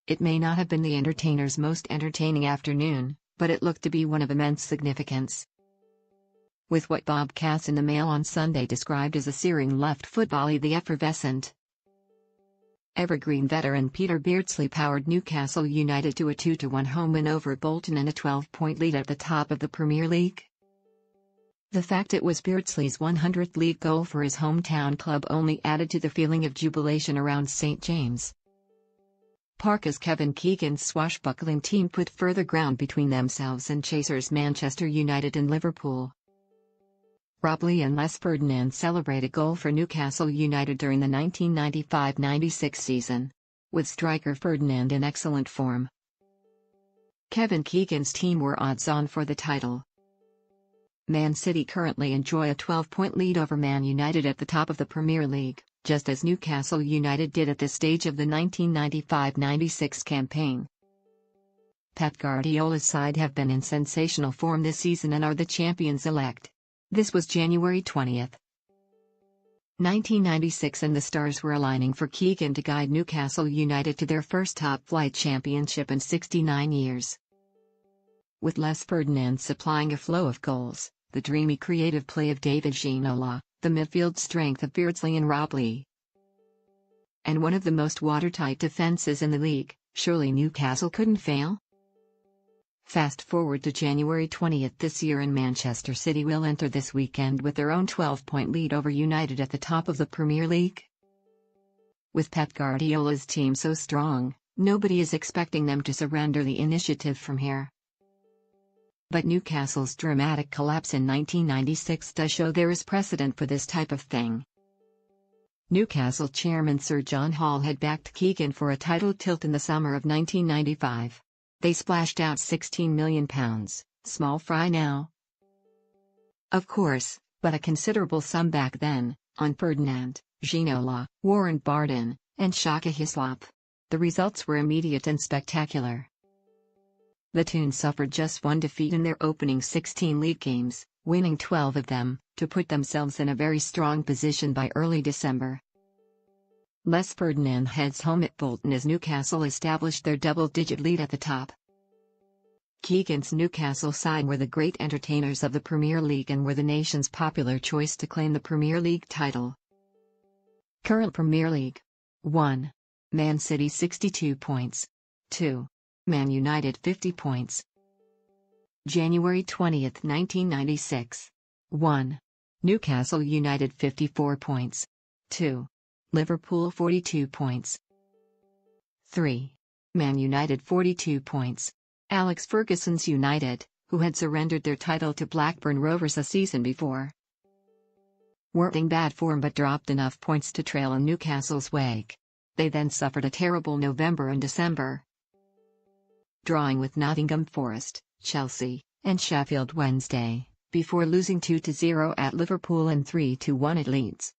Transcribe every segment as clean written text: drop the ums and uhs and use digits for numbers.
It may not have been the entertainer's most entertaining afternoon, but it looked to be one of immense significance. With what Bob Cass in the Mail on Sunday described as a searing left-foot volley, the effervescent Evergreen veteran Peter Beardsley powered Newcastle United to a 2-1 home win over Bolton and a 12-point lead at the top of the Premier League. The fact it was Beardsley's 100th league goal for his hometown club only added to the feeling of jubilation around St James' Park as Kevin Keegan's swashbuckling team put further ground between themselves and chasers Manchester United and Liverpool. Rob Lee and Les Ferdinand celebrate a goal for Newcastle United during the 1995-96 season, with striker Ferdinand in excellent form. Kevin Keegan's team were odds-on for the title. Man City currently enjoy a 12-point lead over Man United at the top of the Premier League, just as Newcastle United did at this stage of the 1995-96 campaign. Pep Guardiola's side have been in sensational form this season and are the champions-elect. This was January 20, 1996, and the stars were aligning for Keegan to guide Newcastle United to their first top-flight championship in 69 years. With Les Ferdinand supplying a flow of goals, the dreamy creative play of David Ginola, the midfield strength of Beardsley and Rob Lee, and one of the most watertight defenses in the league, surely Newcastle couldn't fail? Fast forward to January 20 this year, and Manchester City will enter this weekend with their own 12-point lead over United at the top of the Premier League. With Pep Guardiola's team so strong, nobody is expecting them to surrender the initiative from here. But Newcastle's dramatic collapse in 1996 does show there is precedent for this type of thing. Newcastle chairman Sir John Hall had backed Keegan for a title tilt in the summer of 1995. They splashed out £16 million, small fry now, of course, but a considerable sum back then, on Ferdinand, Ginola, Warren Barton, and Shaka Hislop. The results were immediate and spectacular. The Toons suffered just one defeat in their opening 16 league games, winning 12 of them, to put themselves in a very strong position by early December. Les Ferdinand heads home at Bolton as Newcastle established their double-digit lead at the top. Keegan's Newcastle side were the great entertainers of the Premier League and were the nation's popular choice to claim the Premier League title. Current Premier League: 1. Man City 62 points. 2. Man United 50 points. January 20, 1996. 1. Newcastle United 54 points. 2. Liverpool 42 points. 3. Man United 42 points. Alex Ferguson's United, who had surrendered their title to Blackburn Rovers a season before, weren't in bad form but dropped enough points to trail in Newcastle's wake. They then suffered a terrible November and December, drawing with Nottingham Forest, Chelsea, and Sheffield Wednesday, before losing 2-0 at Liverpool and 3-1 at Leeds.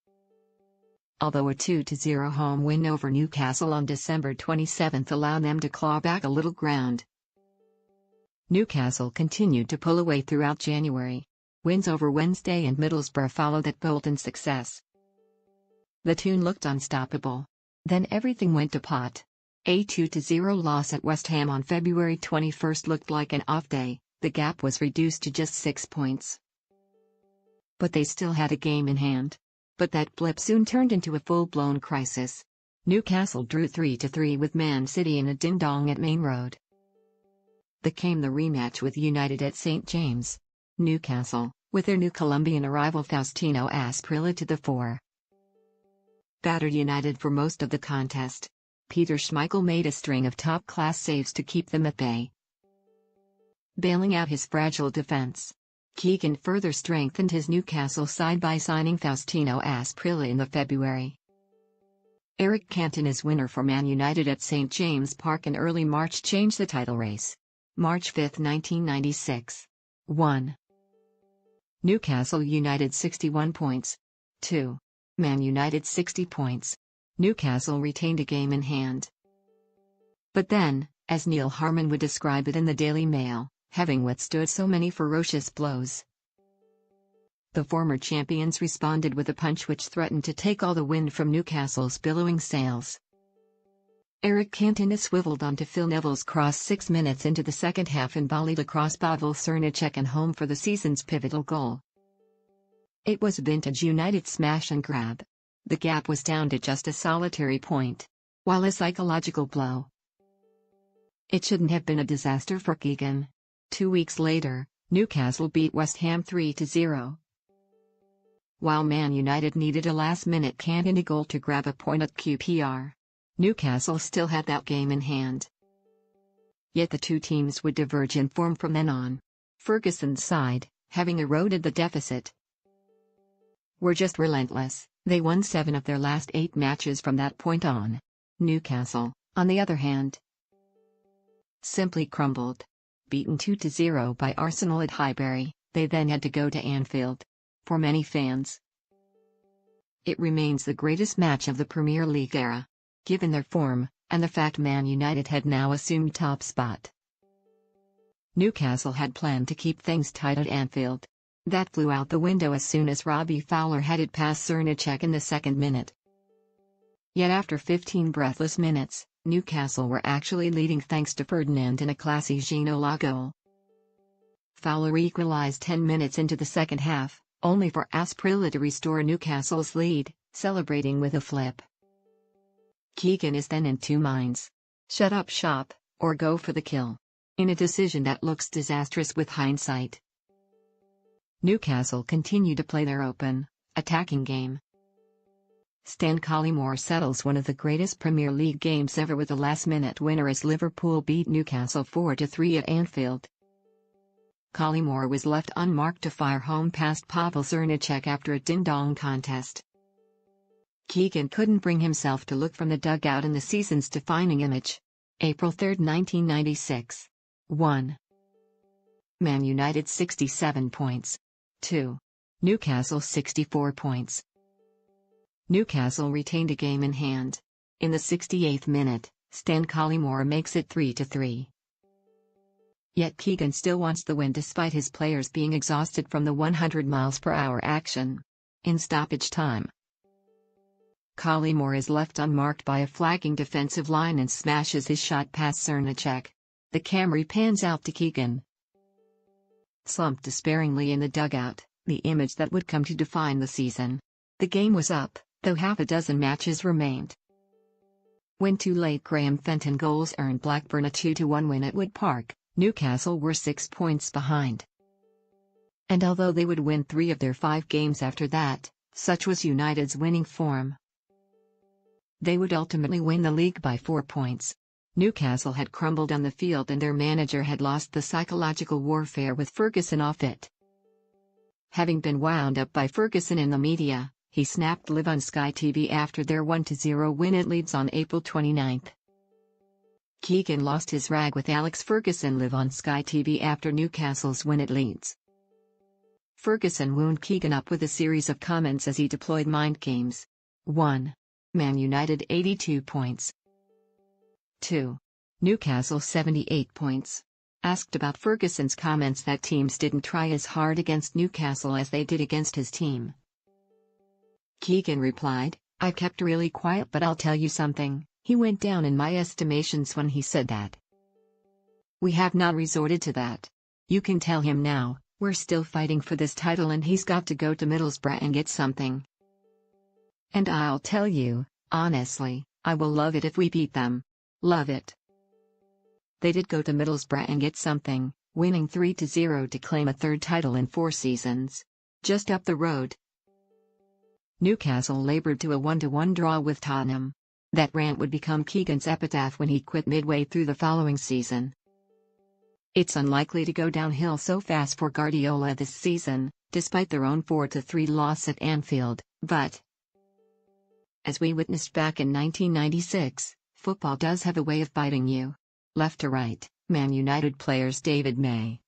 Although a 2-0 home win over Newcastle on December 27 allowed them to claw back a little ground, Newcastle continued to pull away throughout January. Wins over Wednesday and Middlesbrough followed that Bolton success. The Toon looked unstoppable. Then everything went to pot. A 2-0 loss at West Ham on February 21 looked like an off day. The gap was reduced to just 6 points. But they still had a game in hand. But that blip soon turned into a full-blown crisis. Newcastle drew 3-3 with Man City in a ding-dong at Main Road. Then came the rematch with United at St James. Newcastle, with their new Colombian arrival Faustino Asprilla to the fore, battered United for most of the contest. Peter Schmeichel made a string of top-class saves to keep them at bay, bailing out his fragile defense. Keegan further strengthened his Newcastle side by signing Faustino Asprilla in the February. Eric Cantona is winner for Man United at St James Park in early March changed the title race. March 5, 1996. 1. Newcastle United 61 points. 2. Man United 60 points. Newcastle retained a game in hand. But then, as Neil Harmon would describe it in the Daily Mail, having withstood so many ferocious blows, the former champions responded with a punch which threatened to take all the wind from Newcastle's billowing sails. Eric Cantona swiveled onto Phil Neville's cross 6 minutes into the second half and volleyed across Pavel Srnicek and home for the season's pivotal goal. It was a vintage United smash and grab. The gap was down to just a solitary point. While a psychological blow, it shouldn't have been a disaster for Keegan. 2 weeks later, Newcastle beat West Ham 3-0. While Man United needed a last-minute Cantona goal to grab a point at QPR, Newcastle still had that game in hand. Yet the two teams would diverge in form from then on. Ferguson's side, having eroded the deficit, were just relentless. They won 7 of their last 8 matches from that point on. Newcastle, on the other hand, simply crumbled. Beaten 2-0 by Arsenal at Highbury, they then had to go to Anfield. For many fans, it remains the greatest match of the Premier League era, given their form, and the fact Man United had now assumed top spot. Newcastle had planned to keep things tight at Anfield. That flew out the window as soon as Robbie Fowler headed past Srnicek in the second minute. Yet after 15 breathless minutes, Newcastle were actually leading thanks to Ferdinand and a classy Ginola goal. Fowler equalised 10 minutes into the second half, only for Asprilla to restore Newcastle's lead, celebrating with a flip. Keegan is then in two minds: shut up shop, or go for the kill. In a decision that looks disastrous with hindsight, Newcastle continue to play their open, attacking game. Stan Collymore settles one of the greatest Premier League games ever with a last-minute winner as Liverpool beat Newcastle 4-3 at Anfield. Collymore was left unmarked to fire home past Pavel Srnicek after a ding-dong contest. Keegan couldn't bring himself to look from the dugout in the season's defining image. April 3, 1996. 1. Man United 67 points. 2. Newcastle 64 points. Newcastle retained a game in hand. In the 68th minute, Stan Collymore makes it 3-3. Yet Keegan still wants the win despite his players being exhausted from the 100 mph action. In stoppage time, Collymore is left unmarked by a flagging defensive line and smashes his shot past Srnicek. The camera pans out to Keegan, slumped despairingly in the dugout, the image that would come to define the season. The game was up, though half a dozen matches remained. When two late Graham Fenton goals earned Blackburn a 2-1 win at Wood Park, Newcastle were 6 points behind. And although they would win 3 of their 5 games after that, such was United's winning form, they would ultimately win the league by 4 points. Newcastle had crumbled on the field and their manager had lost the psychological warfare with Ferguson off it. Having been wound up by Ferguson in the media, he snapped live on Sky TV after their 1-0 win at Leeds on April 29. Keegan lost his rag with Alex Ferguson live on Sky TV after Newcastle's win at Leeds. Ferguson wound Keegan up with a series of comments as he deployed mind games. 1. Man United 82 points. 2. Newcastle 78 points. Asked about Ferguson's comments that teams didn't try as hard against Newcastle as they did against his team, Keegan replied, "I kept really quiet, but I'll tell you something, he went down in my estimations when he said that. We have not resorted to that. You can tell him now, we're still fighting for this title and he's got to go to Middlesbrough and get something. And I'll tell you, honestly, I will love it if we beat them. Love it." They did go to Middlesbrough and get something, winning 3-0 to claim a third title in 4 seasons. Just up the road, Newcastle laboured to a 1-1 draw with Tottenham. That rant would become Keegan's epitaph when he quit midway through the following season. It's unlikely to go downhill so fast for Guardiola this season, despite their own 4-3 loss at Anfield, but as we witnessed back in 1996, football does have a way of biting you. Left to right, Man United players David May,